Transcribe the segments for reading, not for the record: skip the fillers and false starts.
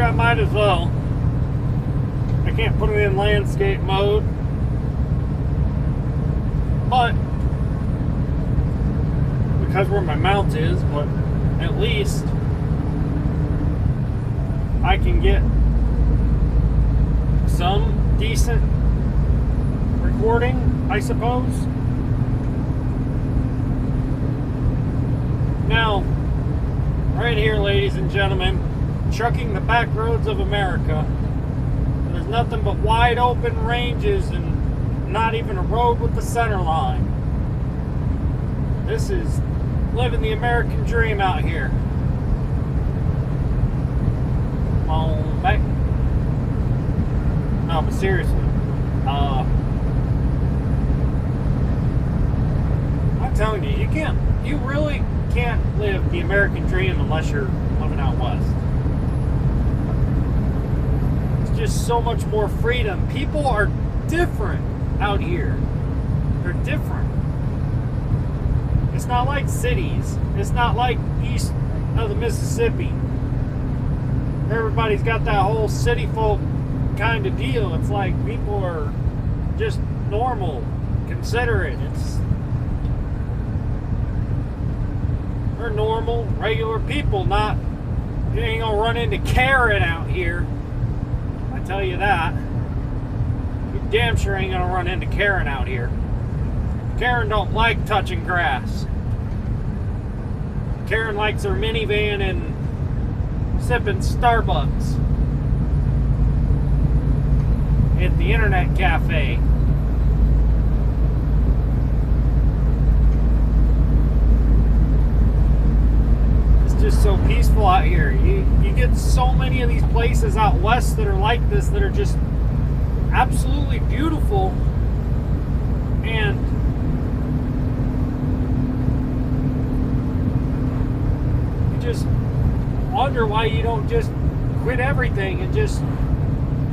I might as well. I can't put it in landscape mode, but because where my mount is, but at least I can get some decent recording, I suppose. Now, right here, ladies and gentlemen, trucking the back roads of America. There's nothing but wide open ranges and not even a road with the center line. This is living the American dream out here. Come on back. No, but seriously, I'm telling you, you really can't live the American dream unless you're living out west. It's just so much more freedom. People are different out here. They're different. It's not like cities. It's not like east of the Mississippi. Everybody's got that whole city folk kind of deal. It's like people are just normal, considerate. They're normal, regular people. Not, you ain't gonna run into Karen out here. I tell you that. You damn sure ain't gonna run into Karen out here. Karen don't like touching grass. Karen likes her minivan and sipping Starbucks at the internet cafe. It's just so peaceful out here. You get so many of these places out west that are like this, that are just absolutely beautiful, and you just wonder why you don't just quit everything and just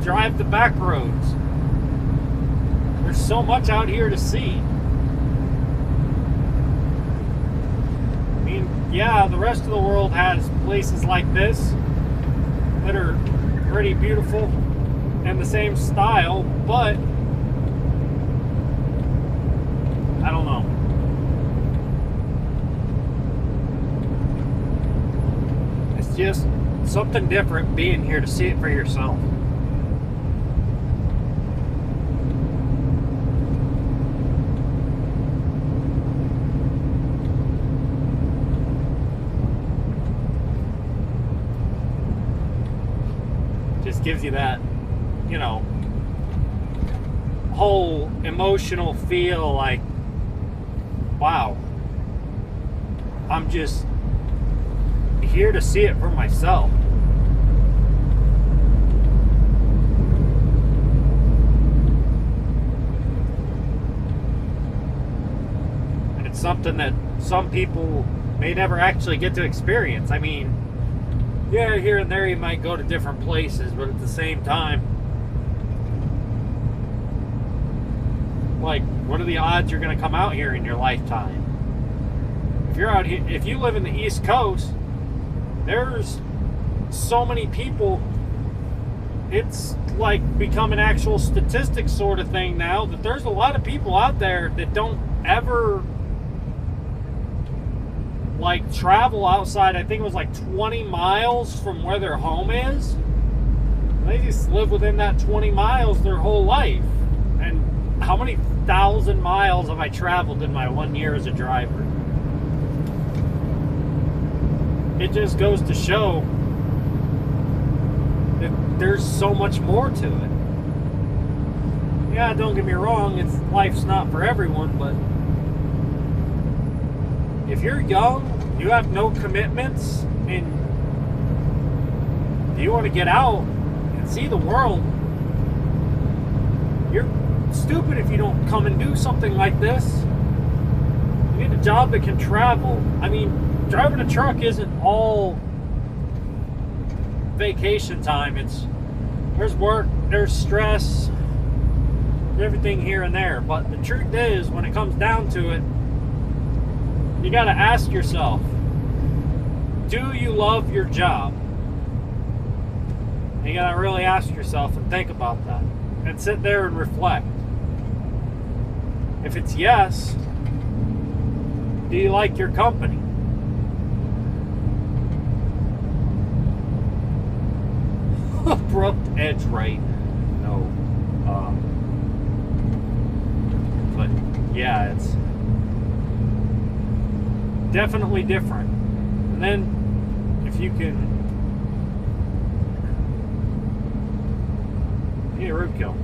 drive the back roads. There's so much out here to see. I mean, yeah, the rest of the world has places like this that are pretty beautiful and the same style, but I don't know. It's just something different being here to see it for yourself. Just gives you that, you know, whole emotional feel like, wow, I'm just here to see it for myself. And it's something that some people may never actually get to experience. I mean, yeah, here and there you might go to different places, but at the same time, like, what are the odds you're going to come out here in your lifetime? If you're out here, if you live in the East Coast, there's so many people, it's like become an actual statistic sort of thing now, that there's a lot of people out there that don't ever like travel outside. I think it was like 20 miles from where their home is. They just live within that 20 miles their whole life. And how many thousand miles have I traveled in my 1 year as a driver? It just goes to show that there's so much more to it. Yeah, don't get me wrong, life's not for everyone, but if you're young, you have no commitments, and you want to get out and see the world, you're stupid if you don't come and do something like this. You need a job that can travel. I mean, driving a truck isn't all vacation time. There's work, there's stress, everything here and there. But the truth is, when it comes down to it, you got to ask yourself, do you love your job? You gotta really ask yourself and think about that. And sit there and reflect. If it's yes, do you like your company? Abrupt edge right. No. But yeah, it's definitely different. And then if you can roadkill.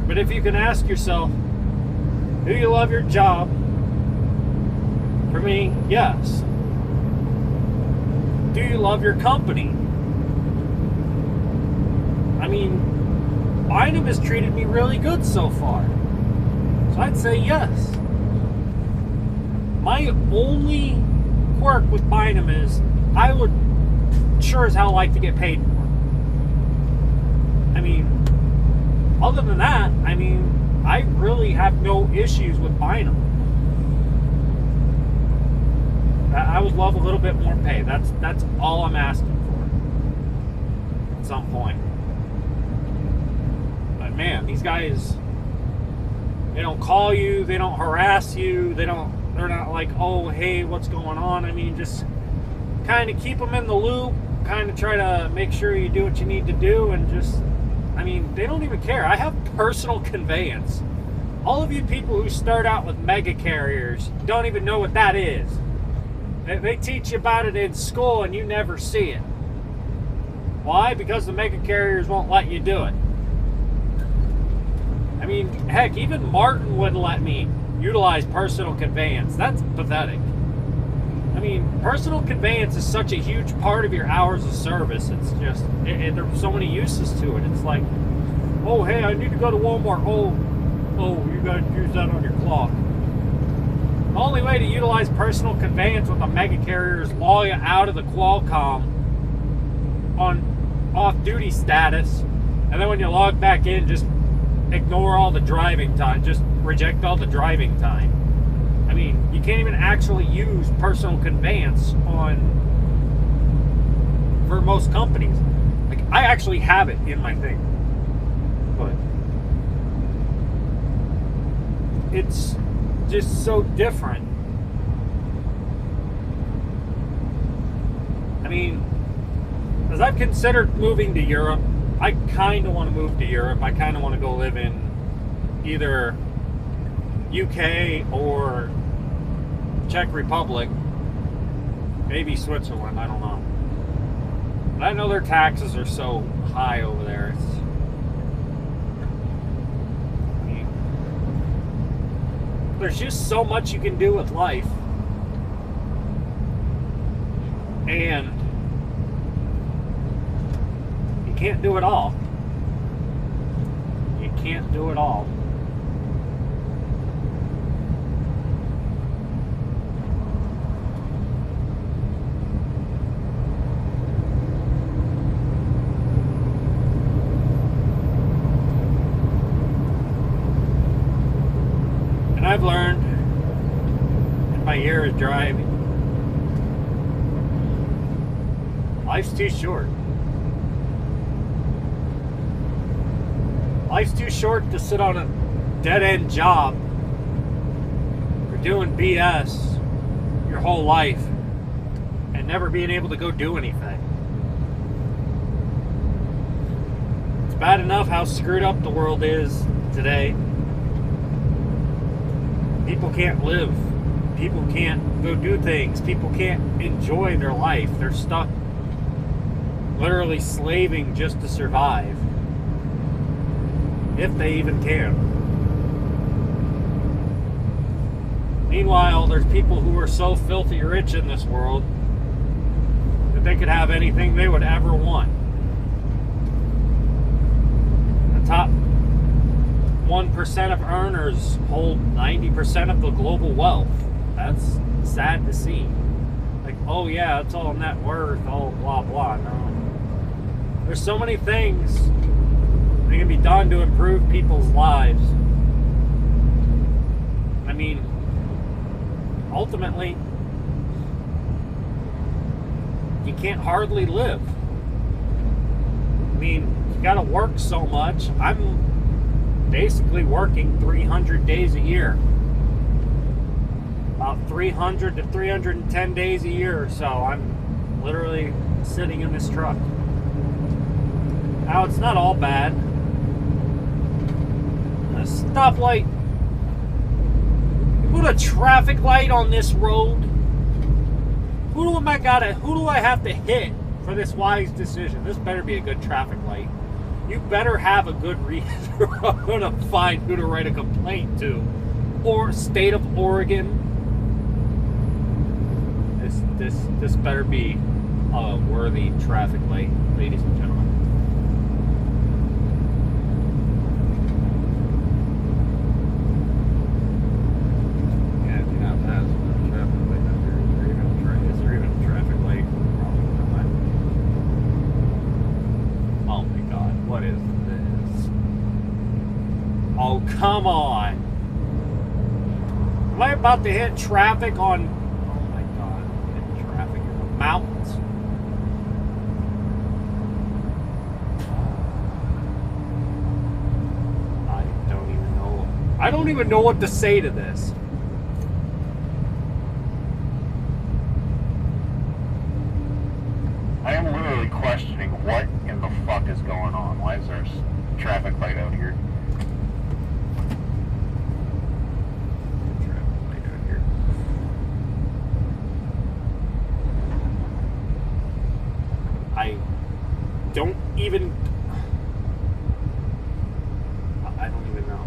But if you can ask yourself, do you love your job? For me, yes. Do you love your company? I mean, Bynum has treated me really good so far. So I'd say yes. My only quirk with Bynum is I would sure as hell like to get paid more. I mean, other than that, I mean, I really have no issues with Bynum. I would love a little bit more pay. That's all I'm asking for at some point. But man, these guys, they don't call you, they don't harass you, they're not like, oh, hey, what's going on? I mean, just kind of keep them in the loop, kind of try to make sure you do what you need to do, and just, I mean, they don't even care. I have personal conveyance. All of you people who start out with mega carriers don't even know what that is. They teach you about it in school and you never see it. Why? Because the mega carriers won't let you do it. I mean, heck, even Martin wouldn't let me utilize personal conveyance. That's pathetic. I mean, personal conveyance is such a huge part of your hours of service. It's just, there's so many uses to it. It's like, oh, hey, I need to go to Walmart. Oh, you got to use that on your clock. The only way to utilize personal conveyance with a mega carrier is log out of the Qualcomm on off-duty status, and then when you log back in, just ignore all the driving time. Just reject all the driving time. I mean, you can't even actually use personal conveyance for most companies. Like, I actually have it in my thing, but it's just so different. I mean, as I've considered moving to Europe, I kind of want to move to Europe. I kind of want to go live in either UK or Czech Republic, maybe Switzerland, I don't know. But I know their taxes are so high over there. There's just so much you can do with life. And you can't do it all. You can't do it all. I've learned in my year of driving, life's too short. Life's too short to sit on a dead-end job or doing BS your whole life and never being able to go do anything. It's bad enough how screwed up the world is today. People can't live. People can't go do things. People can't enjoy their life. They're stuck literally slaving just to survive. If they even can. Meanwhile, there's people who are so filthy rich in this world that they could have anything they would ever want. The top 1% of earners hold 90% of the global wealth. That's sad to see. Like, oh yeah, it's all net worth, all blah blah. No. There's so many things that can be done to improve people's lives. I mean, ultimately, you can't hardly live. mean, you got to work so much. I'm basically working 300 days a year. About 300 to 310 days a year or so. I'm literally sitting in this truck. Now, it's not all bad. A stoplight. Put a traffic light on this road. Who do I have to hit for this wise decision? This better be a good traffic light. You better have a good reason. I'm gonna find who to write a complaint to. Or state of Oregon. This better be a worthy traffic light, ladies and gentlemen. Oh, come on. Am I about to hit traffic on... Oh, my God. I'm hitting traffic in the mountains. I don't even know what to say to this. I am literally questioning what in the fuck is going on. Why is there a traffic light out here? I don't even know.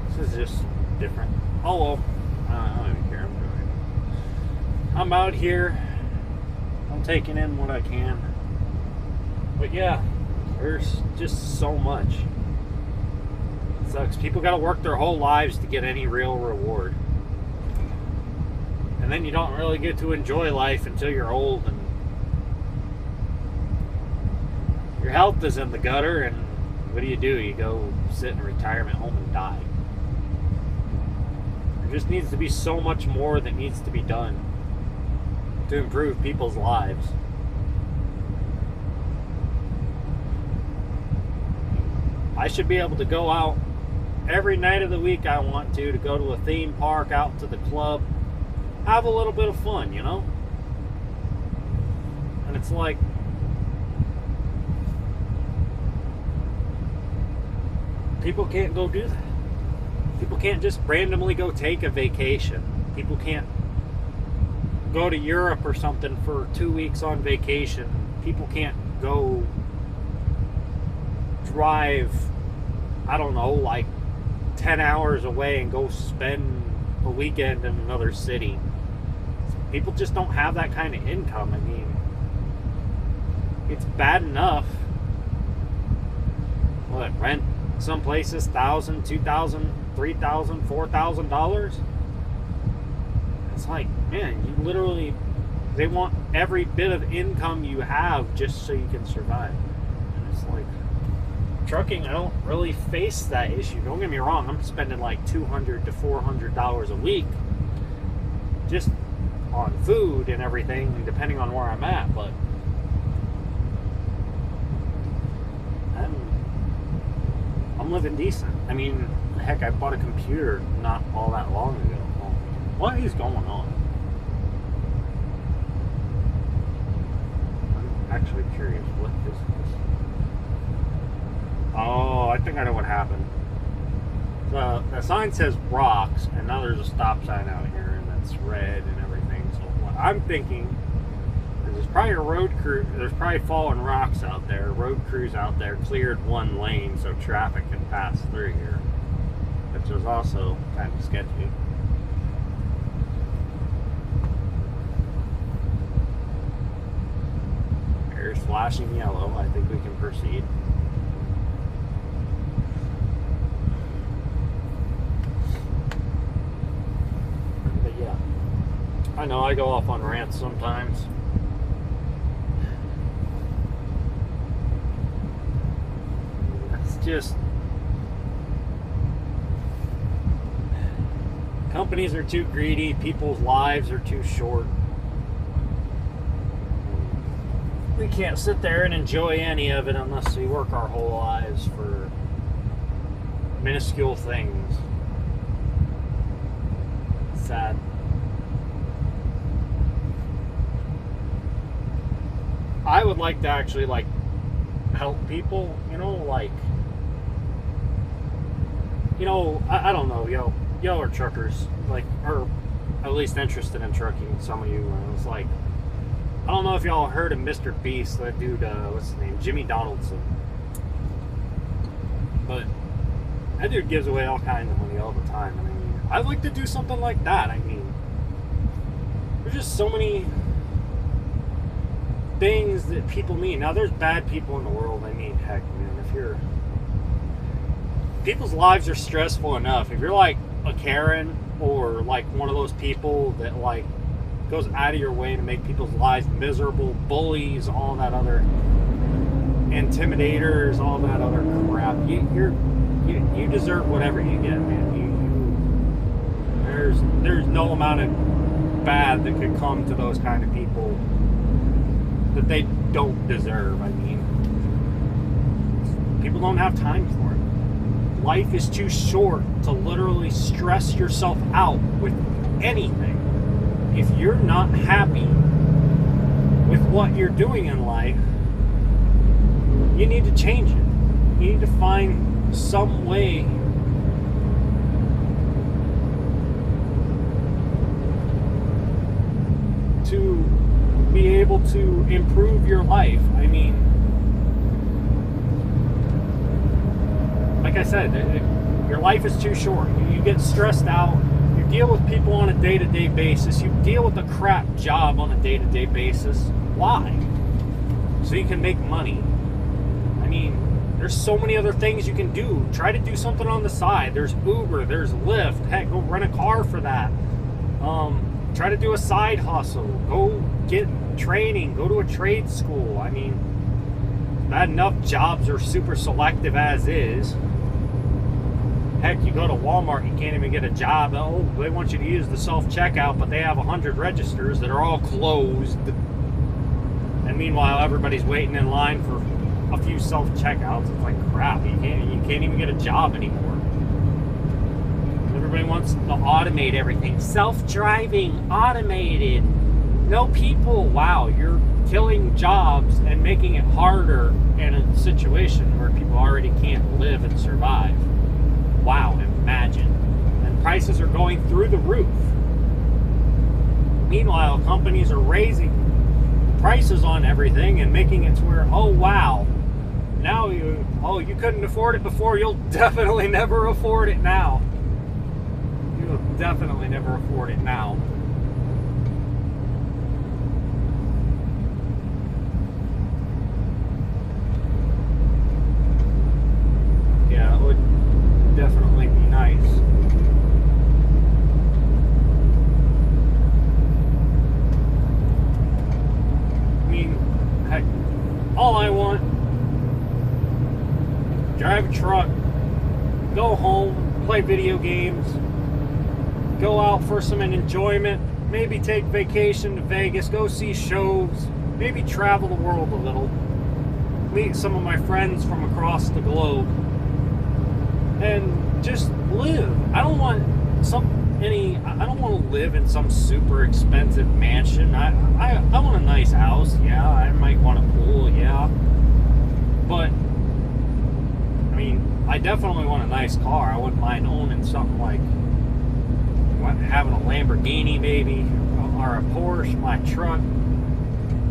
This is just different. Oh well, I don't even care. I'm out here. I'm taking in what I can. But yeah, there's just so much. It sucks. People got to work their whole lives to get any real reward. And then you don't really get to enjoy life until you're old and your health is in the gutter, and what do? You go sit in a retirement home and die. There just needs to be so much more that needs to be done to improve people's lives. I should be able to go out every night of the week I want to go to a theme park, out to the club, have a little bit of fun, you know? And it's like, people can't go do that. People can't just randomly go take a vacation. People can't go to Europe or something for 2 weeks on vacation. People can't go drive, I don't know, like 10 hours away and go spend a weekend in another city. People just don't have that kind of income. I mean, it's bad enough. What, rent some places $1,000, $2,000, $3,000, $4,000? It's like, man, you literally, they want every bit of income you have just so you can survive. And it's like, trucking, I don't really face that issue. Don't get me wrong, I'm spending like $200 to $400 a week just on food and everything, depending on where I'm at, but I'm living decent. I mean, heck, I bought a computer not all that long ago. What is going on? I'm actually curious what this is. Oh, I think I know what happened. The sign says rocks, and now there's a stop sign out here, and that's red and everything. So what I'm thinking is there's probably a road crew, there's probably fallen rocks out there. Road crews out there cleared one lane so traffic can pass through here, which is also kind of sketchy. Here's flashing yellow. I think we can proceed. I know I go off on rants sometimes. It's just, companies are too greedy, people's lives are too short. we can't sit there and enjoy any of it unless we work our whole lives for minuscule things. Sad. I would like to actually like help people, you know, like, you know, I don't know, y'all are truckers, like, or at least interested in trucking. Some of you, it's like, I don't know if y'all heard of Mr. Beast, that dude, what's his name, Jimmy Donaldson, but that dude gives away all kinds of money all the time. I mean, I'd like to do something like that. I mean, there's just so many things that people need. Now, there's bad people in the world. I mean, heck, man, people's lives are stressful enough. If you're like a Karen or like one of those people that like goes out of your way to make people's lives miserable, bullies, all that other intimidators, all that other crap, you deserve whatever you get, man. There's no amount of bad that could come to those kind of people that they don't deserve. I mean, people don't have time for it. Life is too short to literally stress yourself out with anything. If you're not happy with what you're doing in life, you need to change it. You need to find some way to be able to improve your life. I mean, like I said, your life is too short. You get stressed out. You deal with people on a day-to-day basis. You deal with a crap job on a day-to-day basis. Why? So you can make money. I mean, there's so many other things you can do. Try to do something on the side. There's Uber, there's Lyft. Heck, go rent a car for that. Try to do a side hustle. Go get training. Go to a trade school. I mean, bad enough jobs are super selective as is. Heck, you go to Walmart, you can't even get a job. Oh, they want you to use the self-checkout, but they have 100 registers that are all closed. And meanwhile, everybody's waiting in line for a few self-checkouts. It's like crap. You can't even get a job anymore. Everybody wants to automate everything. Self-driving, automated. No people. Wow, you're killing jobs and making it harder in a situation where people already can't live and survive. Wow, imagine. And prices are going through the roof. Meanwhile, companies are raising prices on everything and making it to where, oh wow, now you couldn't afford it before, you'll definitely never afford it now. You'll definitely never afford it now. Yeah, it would definitely be nice. I mean, heck, all I want, drive a truck, go home, play video games, go out for some enjoyment, maybe take vacation to Vegas, go see shows, maybe travel the world a little, meet some of my friends from across the globe, and just live. I don't want to live in some super expensive mansion. I want a nice house, yeah. I might want a pool, yeah. But I mean, I definitely want a nice car. I wouldn't mind owning something like having a Lamborghini maybe, or a Porsche, my truck,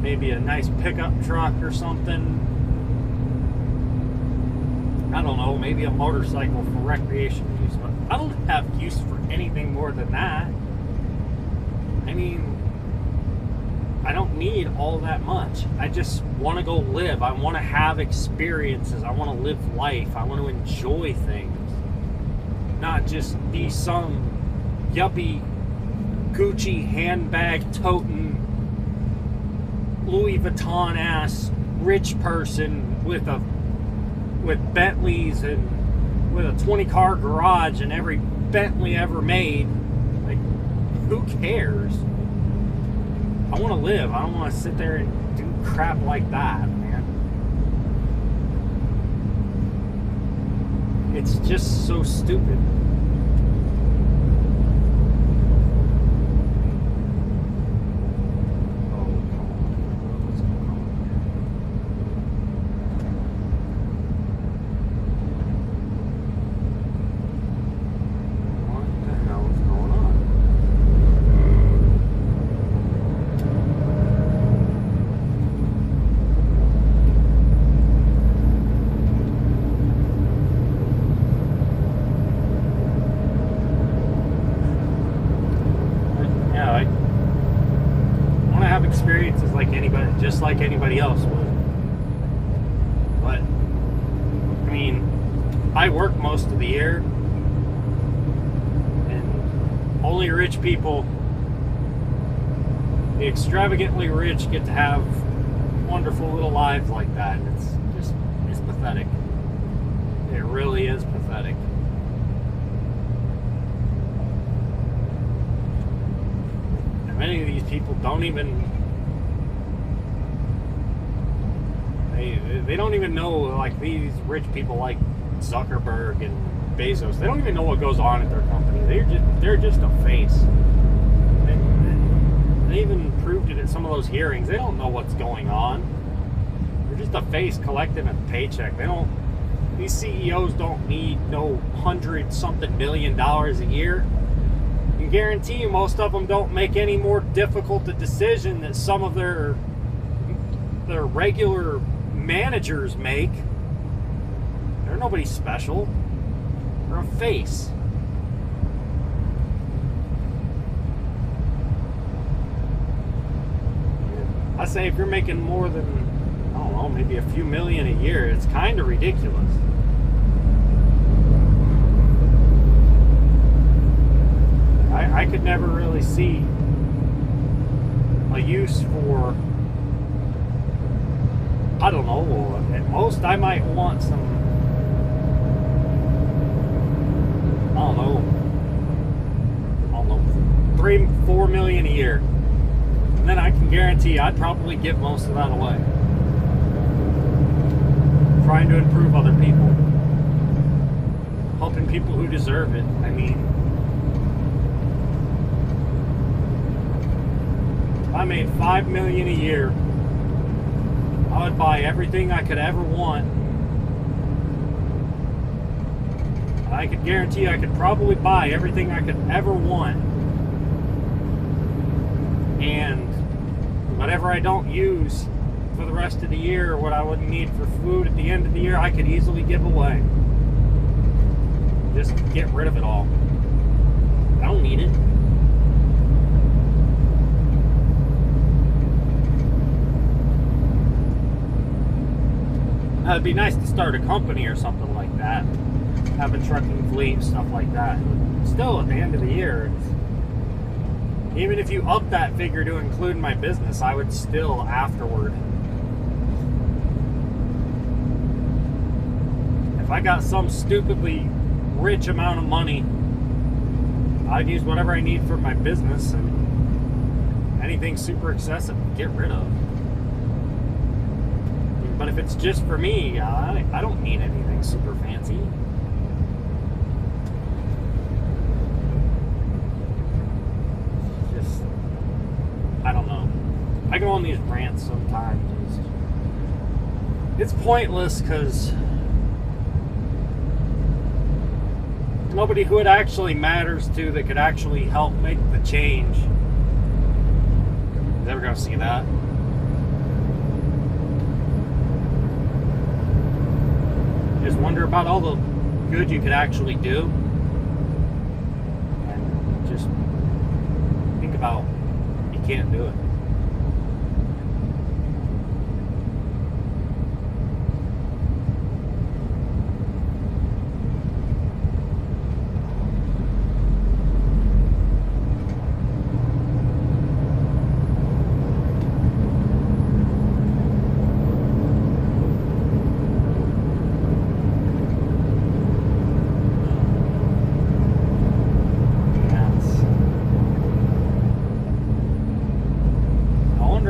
maybe a nice pickup truck or something. I don't know, maybe a motorcycle for recreation use, but I don't have use for anything more than that. I mean, I don't need all that much. I just want to go live. I want to have experiences. I want to live life. I want to enjoy things. Not just be some yuppie, Gucci handbag toting, Louis Vuitton ass rich person with Bentleys and with a 20-car garage and every Bentley ever made. Like, who cares? I want to live. I don't want to sit there and do crap like that, man. It's just so stupid. Experiences like anybody, just like anybody else would. But I mean, I work most of the year, and only rich people, the extravagantly rich, get to have wonderful little lives like that. And it's pathetic. It really is pathetic. And many of these people don't even. They don't even know, like these rich people like Zuckerberg and Bezos, they don't even know what goes on at their company. They're just a face. And they even proved it at some of those hearings. They don't know what's going on. They're just a face collecting a paycheck. These CEOs don't need no $100-something million a year. I can guarantee you most of them don't make any more difficult a decision that some of their regular managers make. They're nobody special. They're a face. I say if you're making more than, I don't know, maybe a few million a year, it's kind of ridiculous. I could never really see a use for, I don't know, at most I might want some, I don't know, 3-4 million a year. And then I can guarantee I'd probably give most of that away. Trying to improve other people. Helping people who deserve it. I mean, if I made $5 million a year, I would buy everything I could ever want. I could guarantee I could probably buy everything I could ever want. And whatever I don't use for the rest of the year, or what I wouldn't need for food at the end of the year, I could easily give away. Just get rid of it all. I don't need it. It'd be nice to start a company or something like that. Have a trucking fleet, stuff like that. But still, at the end of the year, even if you up that figure to include my business, I would still afterward. If I got some stupidly rich amount of money, I'd use whatever I need for my business, and anything super excessive, get rid of. But if it's just for me, I don't need anything super fancy. Just, I don't know. I go on these rants sometimes. It's pointless because nobody who it actually matters to that could actually help make the change is ever going to see that. Just wonder about all the good you could actually do, and just think about you can't do it.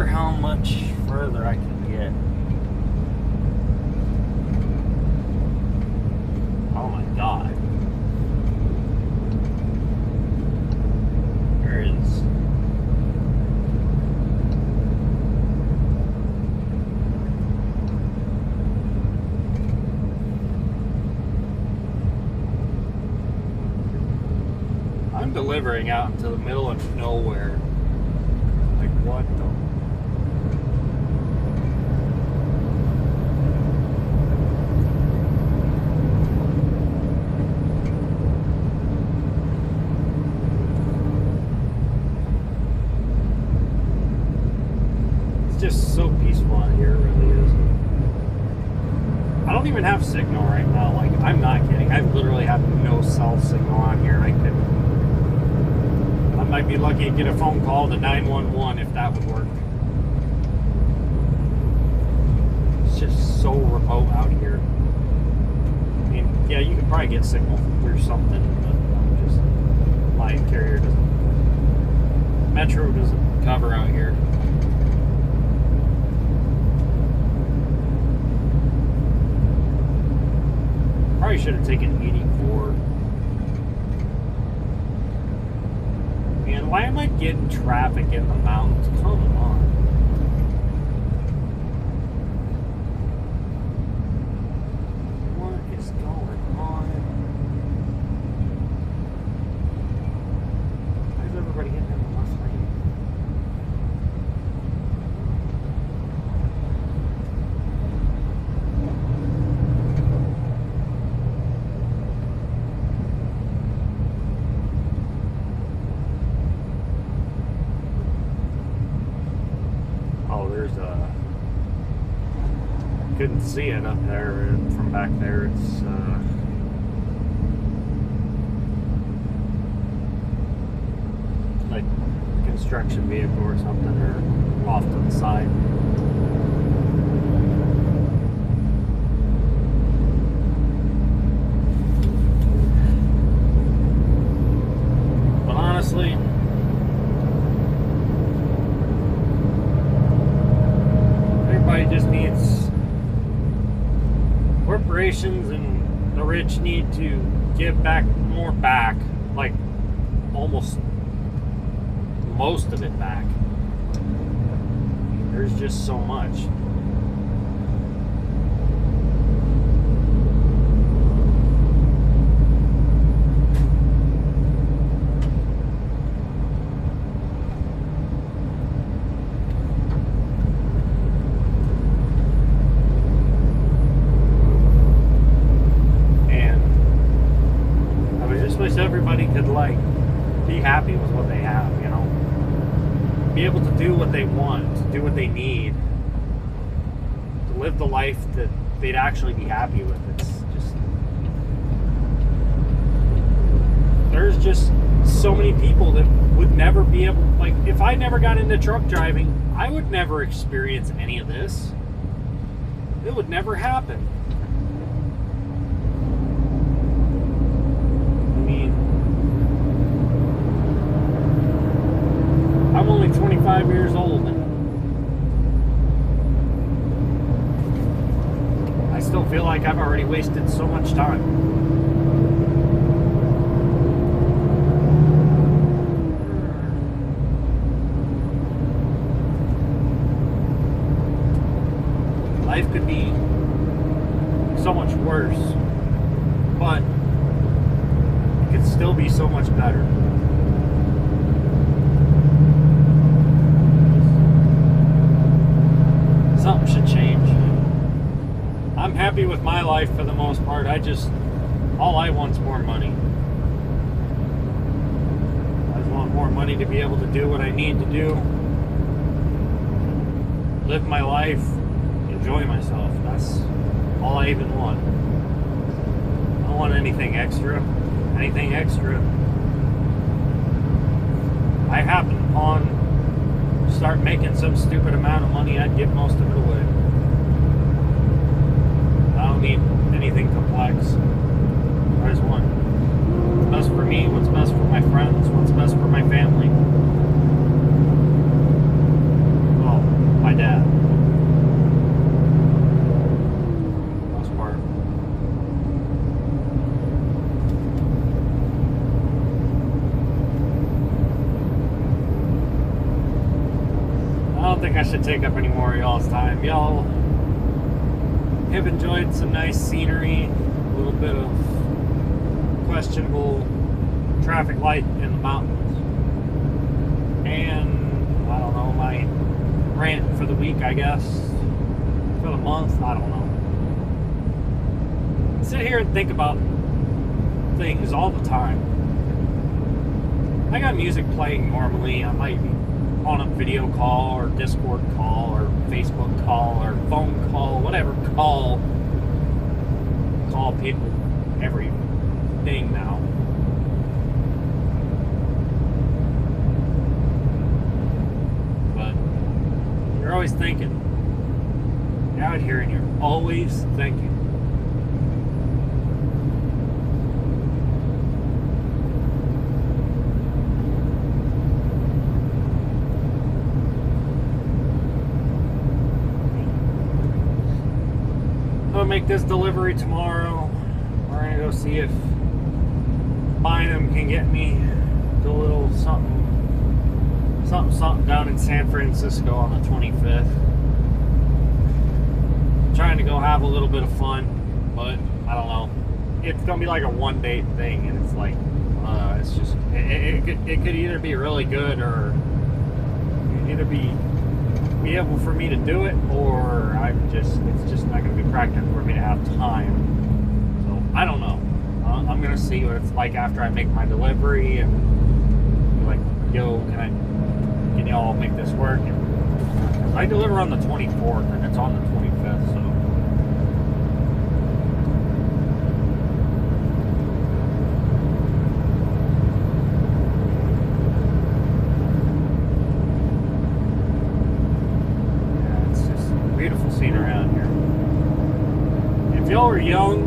How much further I can get. Oh my god. There is. I'm delivering out into the middle of nowhere. Like, what the? It's just so peaceful out here, it really is. I don't even have signal right now. Like, I'm not kidding. I literally have no cell signal on here. I might be lucky to get a phone call to 911 if that would work. It's just so remote out here. I mean, yeah, you could probably get signal through something, but just my carrier doesn't. Metro doesn't cover out here. Probably should have taken 84. Man, why am I getting traffic in the mountains? Come on. What is going on? Why is everybody getting in the left lane? Couldn't see it up there from back there. It's like a construction vehicle or something, or off to the side. But honestly, everybody just needs. Corporations and the rich need to give back more back, like almost most of it back. There's just so much. Everybody could like be happy with what they have, you know, be able to do what they want, to do what they need, to live the life that they'd actually be happy with. It's just, there's just so many people that would never be able, like, if I never got into truck driving, I would never experience any of this. It would never happen. I'm only 25 years old and I still feel like I've already wasted so much time. Life could be so much worse, but it could still be so much better. Something should change. I'm happy with my life for the most part. All I want's more money. I just want more money to be able to do what I need to do. Live my life, enjoy myself. That's all I even want. I don't want anything extra. Anything extra. I happen upon start making some stupid amount of money, I'd give most of it away. I don't need anything complex. I just want what's best for me, what's best for my friends, what's best for my family. Well, my dad. don't think I should take up any more of y'all's time. Y'all have enjoyed some nice scenery, a little bit of questionable traffic light in the mountains, and I don't know, my rant for the week, I guess, for the month, I don't know. Sit here and think about things all the time. I got music playing normally. I might be on a video call or Discord call or Facebook call or phone call, whatever call people everything now. But you're always thinking. You're out here and you're always thinking. Make this delivery tomorrow. We're gonna go see if Bynum can get me a little something down in San Francisco on the 25th. Trying to go have a little bit of fun, but I don't know. It's gonna be like a one-day thing, and it's like it's just it could either be really good or it could either be able for me to do it, or it's just not going to be practical for me to have time. So I don't know. I'm going to see what it's like after I make my delivery and be like, yo, can y'all make this work? And I deliver on the 24th and it's on the 25th, so. If y'all are young,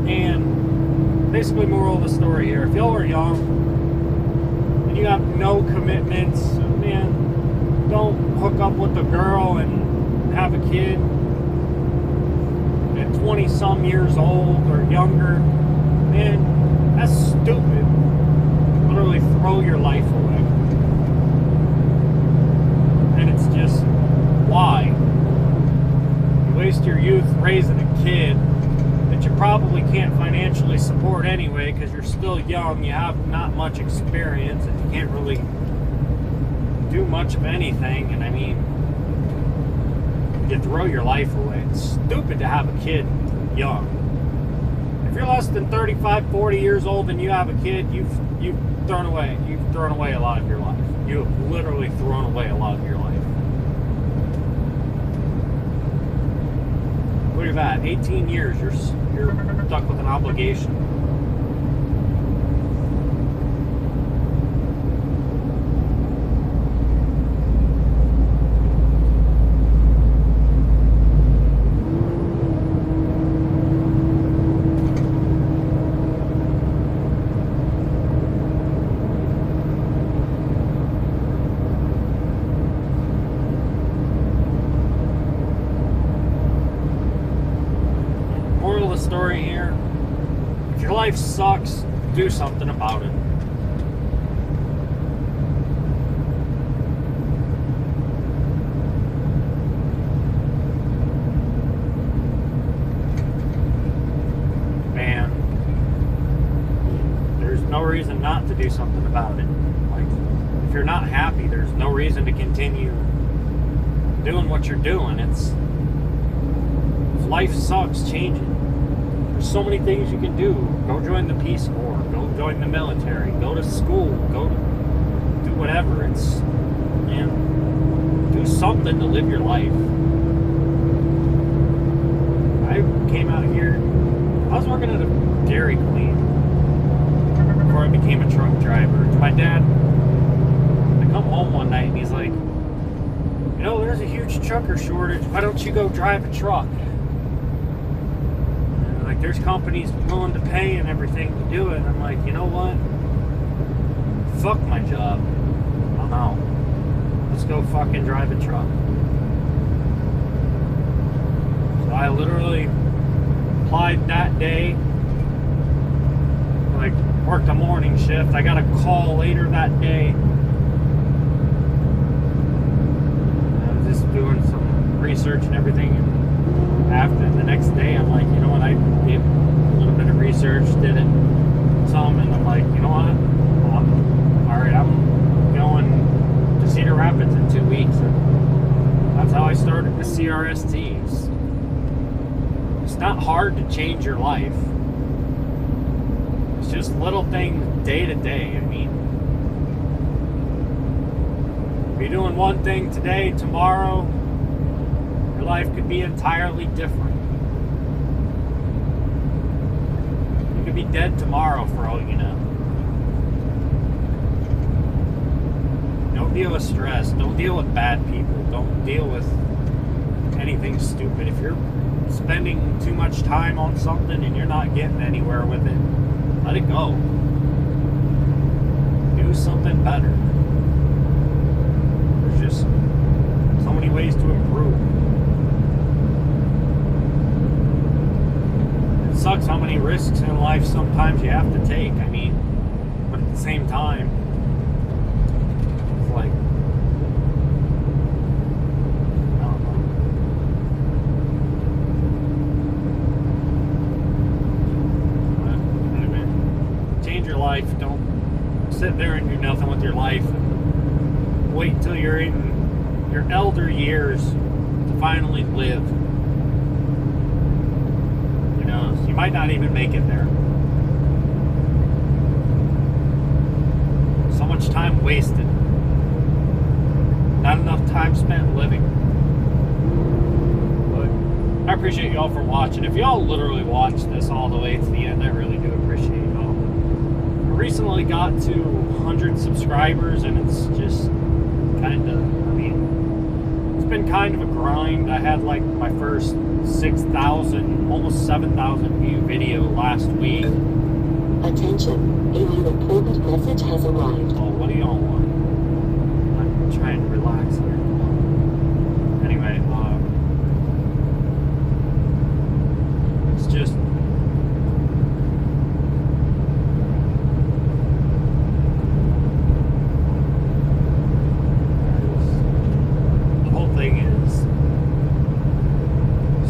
and basically moral of the story here, if y'all are young and you have no commitments, man, don't hook up with a girl and have a kid at 20 some years old or younger. Man, that's stupid. Literally throw your life away. And it's just, why? Waste your youth raising a kid that you probably can't financially support anyway because you're still young, you have not much experience, and you can't really do much of anything. And I mean, you throw your life away. It's stupid to have a kid young. If you're less than 35, 40 years old and you have a kid, you've thrown away a lot of your life. You have literally thrown away a lot of your life. Look at that, 18 years, you're stuck with an obligation. Story here. If your life sucks, do something about it. Man, there's no reason not to do something about it. Like, if you're not happy, there's no reason to continue doing what you're doing. If life sucks, change it. So many things you can do. Go join the Peace Corps, go join the military, go to school, go do whatever. Man, do something to live your life. I came out here, I was working at a Dairy Queen before I became a truck driver. My dad, I come home one night and he's like, you know, there's a huge trucker shortage, why don't you go drive a truck? There's companies willing to pay and everything to do it. And I'm like, you know what? Fuck my job. I'm out. Let's go fucking drive a truck. So I literally applied that day. Like, worked a morning shift. I got a call later that day. 2 weeks. And that's how I started the CRSTs. It's not hard to change your life. It's just little things day to day. I mean, if you're doing one thing today, tomorrow, your life could be entirely different. You could be dead tomorrow for all you know. Don't deal with stress. Don't deal with bad people. Don't deal with anything stupid. If you're spending too much time on something and you're not getting anywhere with it, let it go. Do something better. There's just so many ways to improve. It sucks how many risks in life sometimes you have to take. I mean, but at the same time, it's like, I don't know. But anyway, change your life. Don't sit there and do nothing with your life. Wait till you're in your elder years to finally live. You know, you might not even make it there. So much time wasted. Not enough time spent living. But I appreciate y'all for watching. If y'all literally watched this all the way to the end, I really do appreciate y'all. I recently got to 100 subscribers, and it's just kind of, I mean, it's been kind of a grind. I had like my first 6,000, almost 7,000 view video last week. Attention, a new important message has arrived. Oh, what do y'all want? I'm trying to relax here. Anyway, it's just, the whole thing is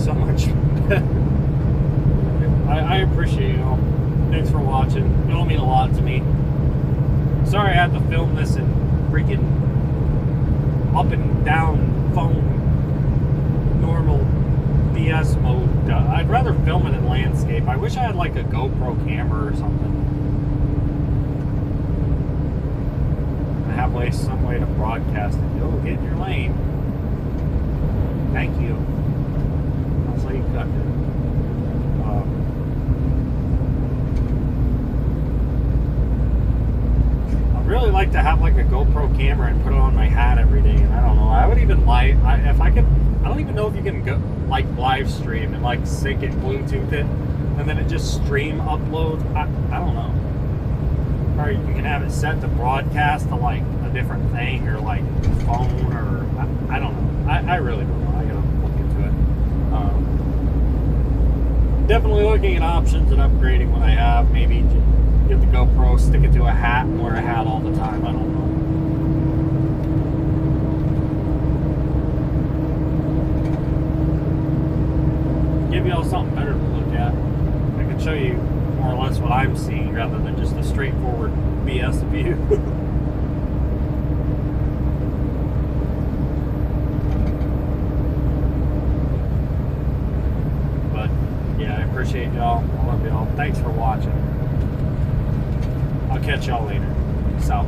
so much better. I appreciate y'all. Thanks for watching. Y'all mean a lot to me. Sorry I had to film this in freaking up and down phone normal BS mode. I'd rather film it in landscape. I wish I had like a GoPro camera or something. I have some way to broadcast it. Yo, get in your lane. Thank you. That's how you cut it. Really like to have like a GoPro camera and put it on my hat every day, and I don't know, I would even like, if I could, I don't even know if you can go like live stream and like sync it, Bluetooth it, and then it just stream upload. I don't know. Or you can have it set to broadcast to like a different thing, or like phone, or I don't know. I really don't know. I gotta look into it. Definitely looking at options and upgrading what I have. Maybe get the GoPro, stick it to a hat, and wear a hat all the time. I don't know. Give y'all something better to look at. I can show you more or less what I'm seeing rather than just a straightforward BS view. But yeah, I appreciate y'all. I love y'all. Thanks for watching. I'll catch y'all later. Peace out.